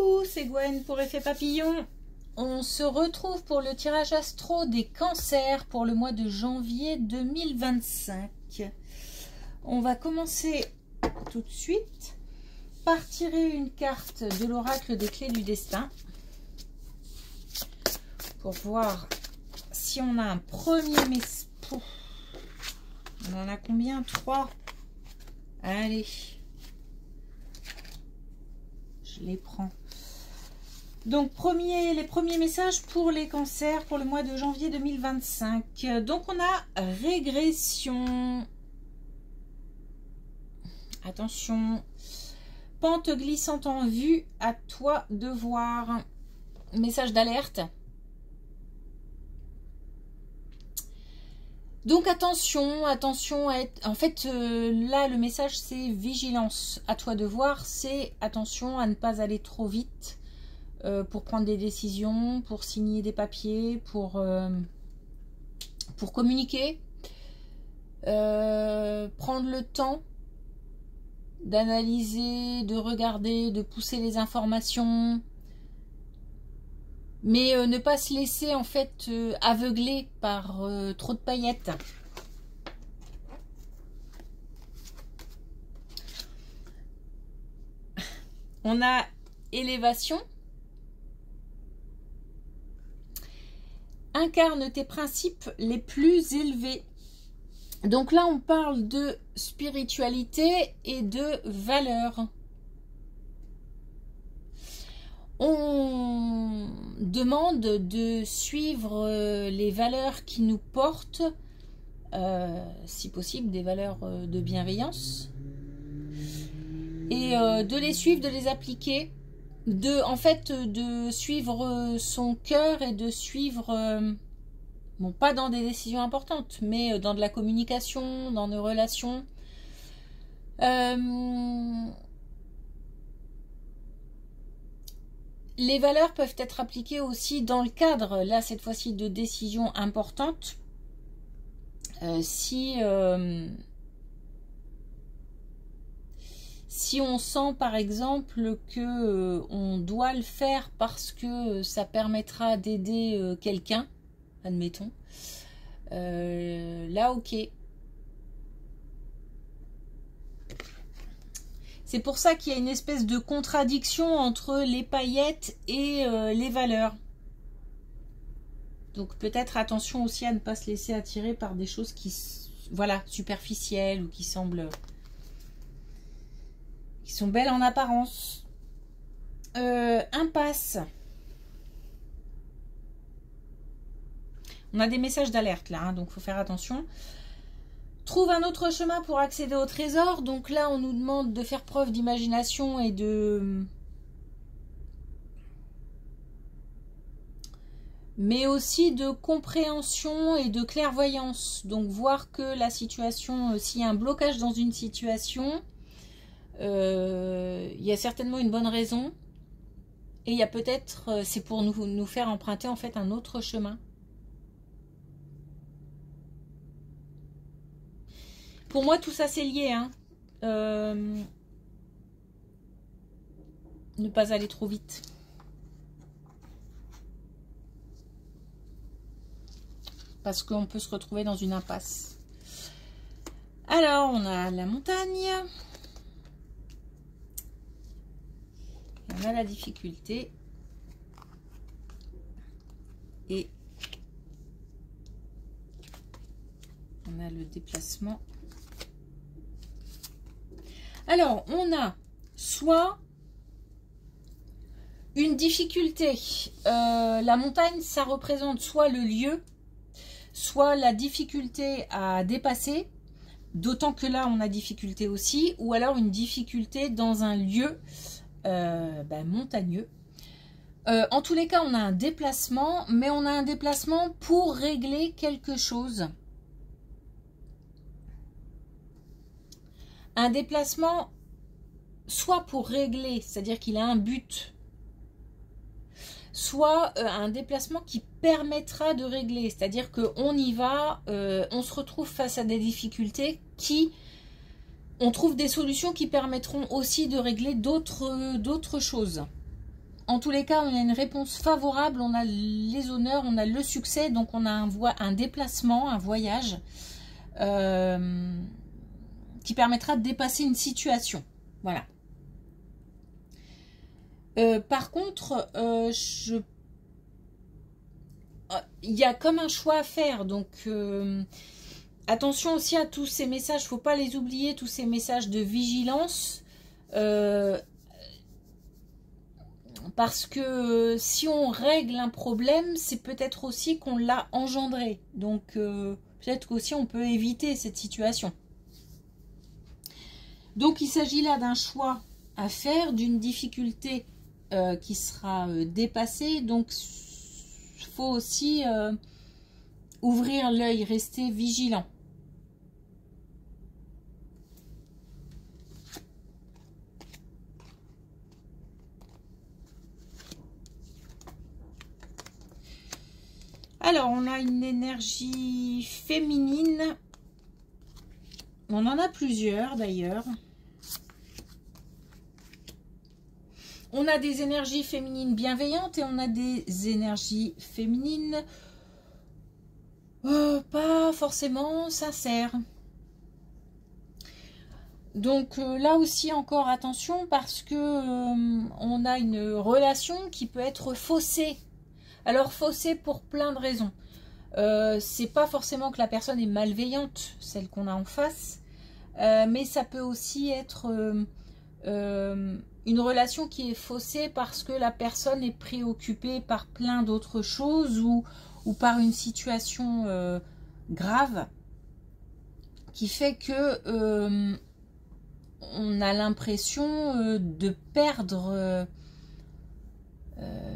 Coucou, c'est Gwen pour Effet Papillon. On se retrouve pour le tirage astro des cancers pour le mois de janvier 2025. On va commencer tout de suite par tirer une carte de l'oracle des clés du destin pour voir si on a un premier message. On en a combien? 3. Allez. Je les prends. Donc, les premiers messages pour les cancers pour le mois de janvier 2025. Donc, on a régression. Attention. Pente glissante en vue. À toi de voir. Message d'alerte. Donc attention à être... En fait, là, le message, c'est vigilance. À toi de voir, c'est attention à ne pas aller trop vite pour prendre des décisions, pour signer des papiers, pour communiquer. Prendre le temps d'analyser, de regarder, de pousser les informations. Mais ne pas se laisser en fait aveugler par trop de paillettes. On a élévation. Incarne tes principes les plus élevés. Donc là, on parle de spiritualité et de valeurs. On demande de suivre les valeurs qui nous portent, si possible des valeurs de bienveillance, et de les suivre, de les appliquer, en fait de suivre son cœur et de suivre, bon, pas dans des décisions importantes, mais dans de la communication, dans nos relations. Les valeurs peuvent être appliquées aussi dans le cadre, là cette fois-ci, de décisions importantes. Si on sent par exemple que on doit le faire parce que ça permettra d'aider quelqu'un, admettons, là ok. C'est pour ça qu'il y a une espèce de contradiction entre les paillettes et les valeurs. Donc peut-être attention aussi à ne pas se laisser attirer par des choses qui, voilà, superficielles ou qui semblent, qui sont belles en apparence. Impasse. On a des messages d'alerte là, hein, donc il faut faire attention. Trouve un autre chemin pour accéder au trésor. Donc là, on nous demande de faire preuve d'imagination et de... mais aussi de compréhension et de clairvoyance. Donc voir que la situation, s'il y a un blocage dans une situation, il y a certainement une bonne raison. Et il y a peut-être, c'est pour nous faire emprunter en fait un autre chemin. Pour moi, tout ça, c'est lié. Hein. Ne pas aller trop vite. Parce qu'on peut se retrouver dans une impasse. Alors, on a la montagne. On a la difficulté. Et on a le déplacement. Alors, on a soit une difficulté. La montagne, ça représente soit le lieu, soit la difficulté à dépasser. D'autant que là, on a difficulté aussi. Ou alors une difficulté dans un lieu montagneux. En tous les cas, on a un déplacement, mais on a un déplacement pour régler quelque chose. Un déplacement, soit pour régler, c'est-à-dire qu'il a un but, soit un déplacement qui permettra de régler, c'est-à-dire qu'on y va, on se retrouve face à des difficultés on trouve des solutions qui permettront aussi de régler d'autres choses. En tous les cas, on a une réponse favorable, on a les honneurs, on a le succès, donc on a un déplacement, un voyage qui permettra de dépasser une situation. Voilà. Par contre, il y a comme un choix à faire, donc attention aussi à tous ces messages, il ne faut pas les oublier, tous ces messages de vigilance, parce que si on règle un problème, c'est peut-être aussi qu'on l'a engendré, donc peut-être qu'aussi on peut éviter cette situation. Donc il s'agit là d'un choix à faire, d'une difficulté qui sera dépassée, donc il faut aussi ouvrir l'œil, rester vigilant. Alors, on a une énergie féminine. On en a plusieurs d'ailleurs. On a des énergies féminines bienveillantes et on a des énergies féminines pas forcément sincères. Donc là aussi encore attention parce que on a une relation qui peut être faussée. Alors faussée pour plein de raisons. C'est pas forcément que la personne est malveillante, celle qu'on a en face, mais ça peut aussi être une relation qui est faussée parce que la personne est préoccupée par plein d'autres choses ou par une situation grave qui fait que on a l'impression de perdre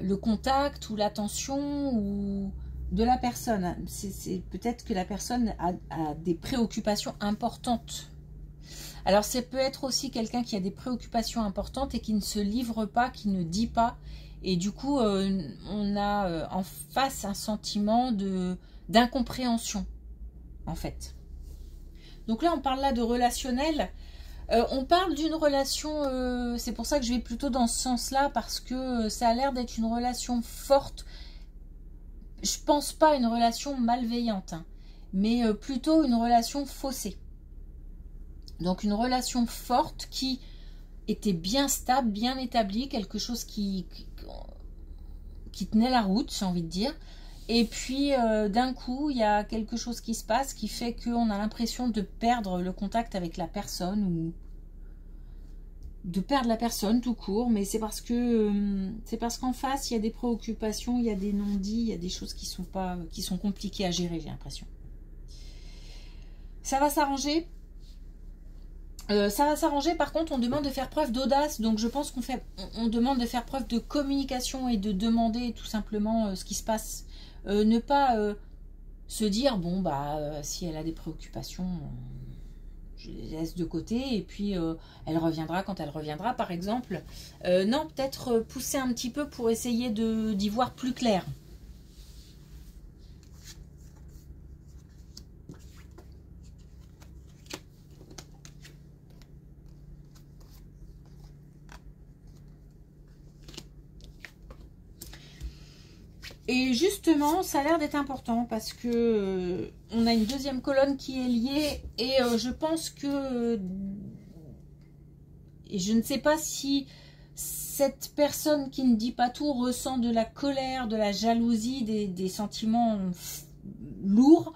le contact ou l'attention ou de la personne. C'est peut-être que la personne a des préoccupations importantes. Alors ça peut être aussi quelqu'un qui a des préoccupations importantes et qui ne se livre pas, qui ne dit pas. Et du coup, on a en face un sentiment d'incompréhension, en fait. Donc là, on parle là de relationnel. On parle d'une relation, c'est pour ça que je vais plutôt dans ce sens-là, parce que ça a l'air d'être une relation forte. Je pense pas une relation malveillante, hein, mais plutôt une relation faussée. Donc une relation forte qui était bien stable, bien établie, quelque chose qui tenait la route, j'ai envie de dire. Et puis d'un coup, il y a quelque chose qui se passe qui fait qu'on a l'impression de perdre le contact avec la personne ou de perdre la personne tout court. Mais c'est parce qu'en face, il y a des préoccupations, il y a des non-dits, il y a des choses qui sont compliquées à gérer, j'ai l'impression. Ça va s'arranger. Ça va s'arranger, par contre on demande de faire preuve d'audace, donc je pense on demande de faire preuve de communication et de demander tout simplement ce qui se passe. Ne pas se dire, bon bah si elle a des préoccupations, je les laisse de côté et puis elle reviendra quand elle reviendra par exemple. Non, peut-être pousser un petit peu pour essayer d'y voir plus clair. Et justement, ça a l'air d'être important parce que on a une deuxième colonne qui est liée et je pense que et je ne sais pas si cette personne qui ne dit pas tout ressent de la colère, de la jalousie, des sentiments lourds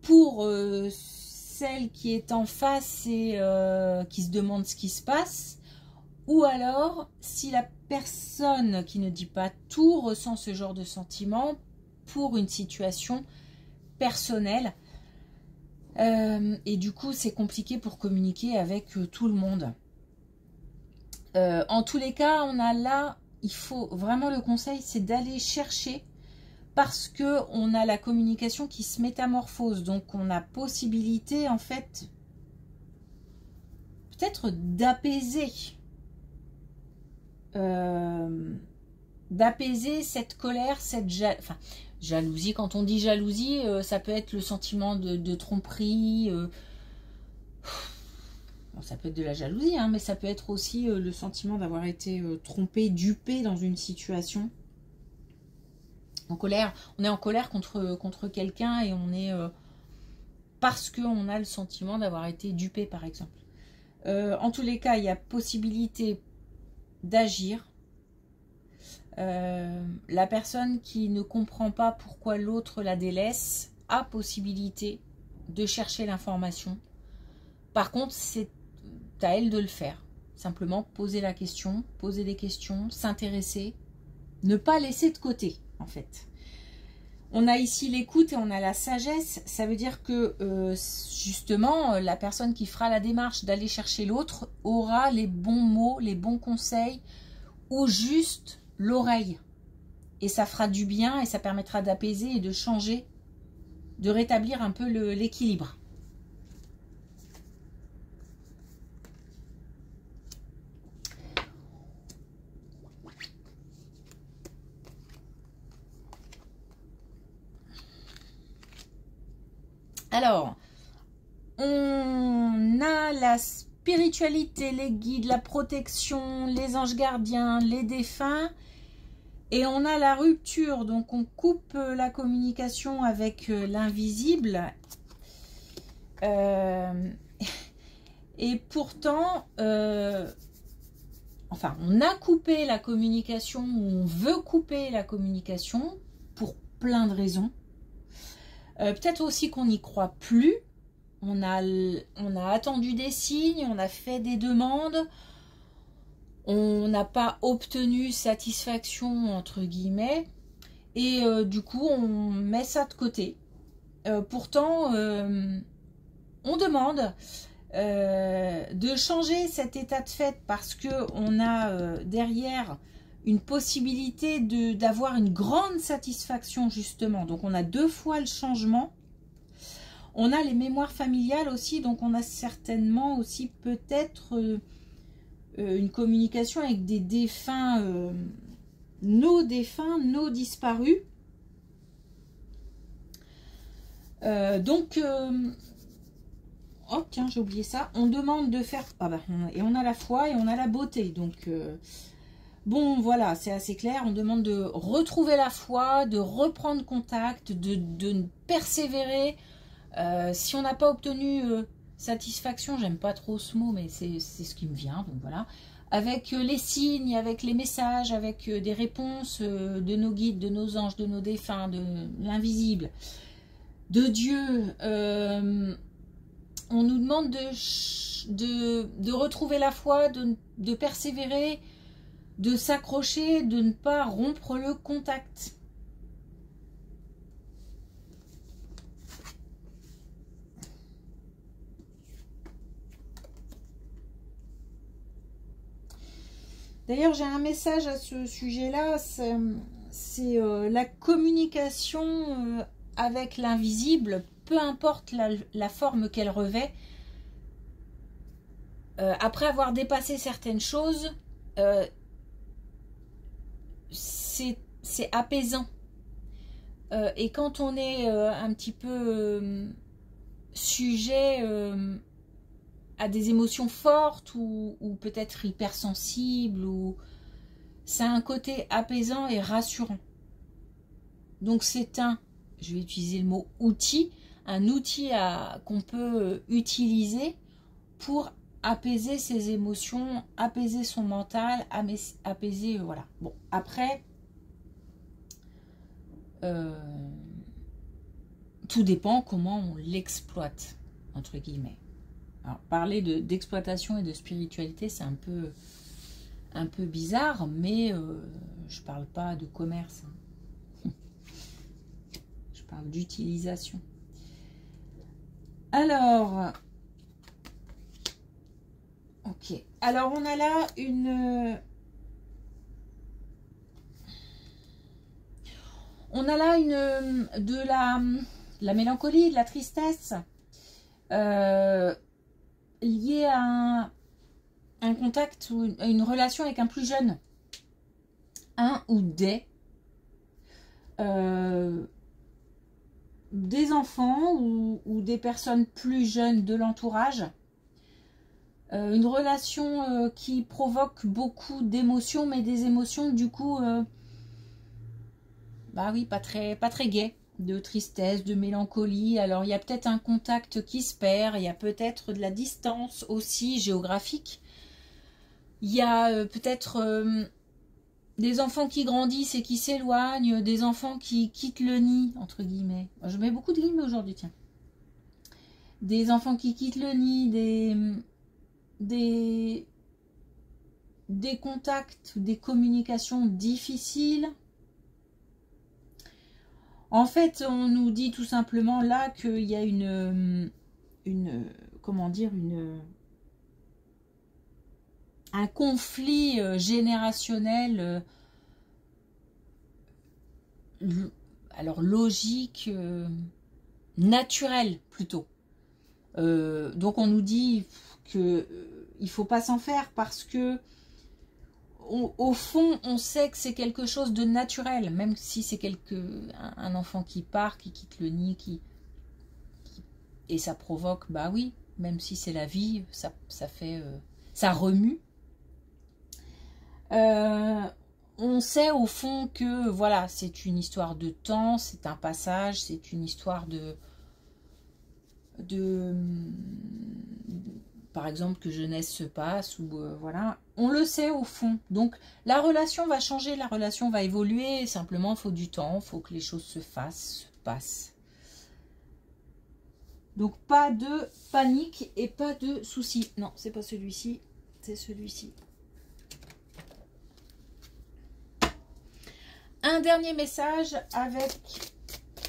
pour celle qui est en face et qui se demande ce qui se passe. Ou alors, si la personne qui ne dit pas tout ressent ce genre de sentiment pour une situation personnelle. Et du coup, c'est compliqué pour communiquer avec tout le monde. En tous les cas, on a là, il faut vraiment le conseil, c'est d'aller chercher parce que on a la communication qui se métamorphose. Donc, on a possibilité, en fait, peut-être d'apaiser cette colère, cette jalousie. Quand on dit jalousie, ça peut être le sentiment de tromperie. Bon, ça peut être de la jalousie, hein, mais ça peut être aussi le sentiment d'avoir été trompé, dupé dans une situation. En colère, on est en colère contre quelqu'un et on est... parce qu'on a le sentiment d'avoir été dupé, par exemple. En tous les cas, il y a possibilité d'agir. La personne qui ne comprend pas pourquoi l'autre la délaisse a possibilité de chercher l'information. Par contre, c'est à elle de le faire. Simplement poser la question, poser des questions, s'intéresser, ne pas laisser de côté, en fait. On a ici l'écoute et on a la sagesse. Ça veut dire que, justement, la personne qui fera la démarche d'aller chercher l'autre aura les bons mots, les bons conseils, ou juste l'oreille. Et ça fera du bien et ça permettra d'apaiser et de changer, de rétablir un peu l'équilibre. Alors, on a la spiritualité, les guides, la protection, les anges gardiens, les défunts. Et on a la rupture, donc on coupe la communication avec l'invisible. Et pourtant, enfin, on a coupé la communication, ou on veut couper la communication pour plein de raisons. Peut-être aussi qu'on n'y croit plus. On a attendu des signes, on a fait des demandes. On n'a pas obtenu satisfaction, entre guillemets. Et du coup, on met ça de côté. Pourtant, on demande de changer cet état de fait parce qu'on a derrière une possibilité d'avoir une grande satisfaction, justement. Donc, on a 2 fois le changement. On a les mémoires familiales aussi, donc on a certainement aussi peut-être une communication avec des défunts, nos disparus. Oh tiens, j'ai oublié ça. On demande de faire... Ah bah, et on a la foi et on a la beauté. Donc, bon, voilà, c'est assez clair. On demande de retrouver la foi, de reprendre contact, de persévérer. Si on n'a pas obtenu satisfaction, j'aime pas trop ce mot, mais c'est ce qui me vient, donc voilà. Avec les signes, avec les messages, avec des réponses de nos guides, de nos anges, de nos défunts, de l'invisible, de Dieu. On nous demande de retrouver la foi, de persévérer, de s'accrocher, de ne pas rompre le contact. D'ailleurs, j'ai un message à ce sujet-là, c'est la communication avec l'invisible, peu importe la forme qu'elle revêt. Après avoir dépassé certaines choses, c'est apaisant. Et quand on est un petit peu sujet à des émotions fortes ou peut-être hypersensibles, ou ça a un côté apaisant et rassurant. Donc c'est je vais utiliser le mot outil, un outil qu'on peut utiliser pour apaiser ses émotions, apaiser son mental, apaiser, voilà. Bon, après, tout dépend comment on l'exploite, entre guillemets. Alors, parler d'exploitation et de spiritualité, c'est un peu bizarre, mais je parle pas de commerce. Hein. Je parle d'utilisation. Alors, ok. Alors, on a là de la mélancolie, de la tristesse. Lié à un contact ou une relation avec un plus jeune, un ou des enfants ou des personnes plus jeunes de l'entourage Une relation qui provoque beaucoup d'émotions, mais des émotions du coup, bah oui, pas très gai, de tristesse, de mélancolie. Alors il y a peut-être un contact qui se perd, il y a peut-être de la distance aussi géographique. Il y a peut-être des enfants qui grandissent et qui s'éloignent, des enfants qui quittent le nid, entre guillemets. Je mets beaucoup de guillemets aujourd'hui, tiens. Des enfants qui quittent le nid, des contacts, des communications difficiles. En fait, on nous dit tout simplement là qu'il y a comment dire, un conflit générationnel, alors logique, naturel plutôt. Donc on nous dit que il faut pas s'en faire parce que au fond on sait que c'est quelque chose de naturel, même si c'est un enfant qui part, qui quitte le nid, et ça provoque, bah oui, même si c'est la vie, ça fait ça remue. On sait au fond que voilà, c'est une histoire de temps, c'est un passage, c'est une histoire par exemple que jeunesse se passe, ou voilà, on le sait au fond. Donc la relation va changer, la relation va évoluer, simplement il faut du temps, il faut que les choses se passent. Donc pas de panique et pas de soucis. Non, c'est pas celui-ci, c'est celui-ci. Un dernier message avec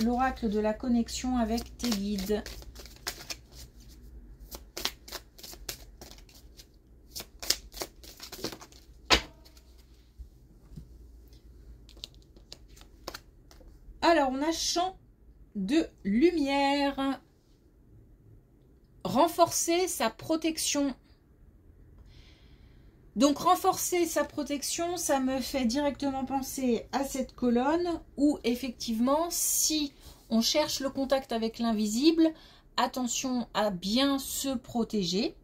l'oracle de la connexion avec tes guides. Alors, on a champ de lumière. Renforcer sa protection. Donc, renforcer sa protection, ça me fait directement penser à cette colonne où, effectivement, si on cherche le contact avec l'invisible, attention à bien se protéger.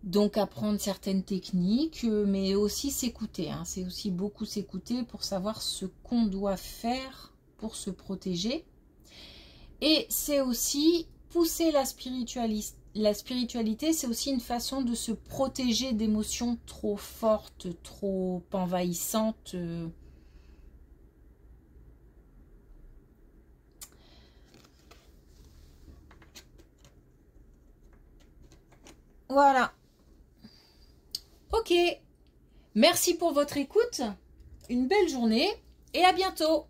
Donc, apprendre certaines techniques, mais aussi s'écouter. Hein. C'est aussi beaucoup s'écouter pour savoir ce qu'on doit faire pour se protéger. Et c'est aussi pousser la spiritualité. La spiritualité, c'est aussi une façon de se protéger d'émotions trop fortes, trop envahissantes. Voilà. Ok. Merci pour votre écoute. Une belle journée et à bientôt.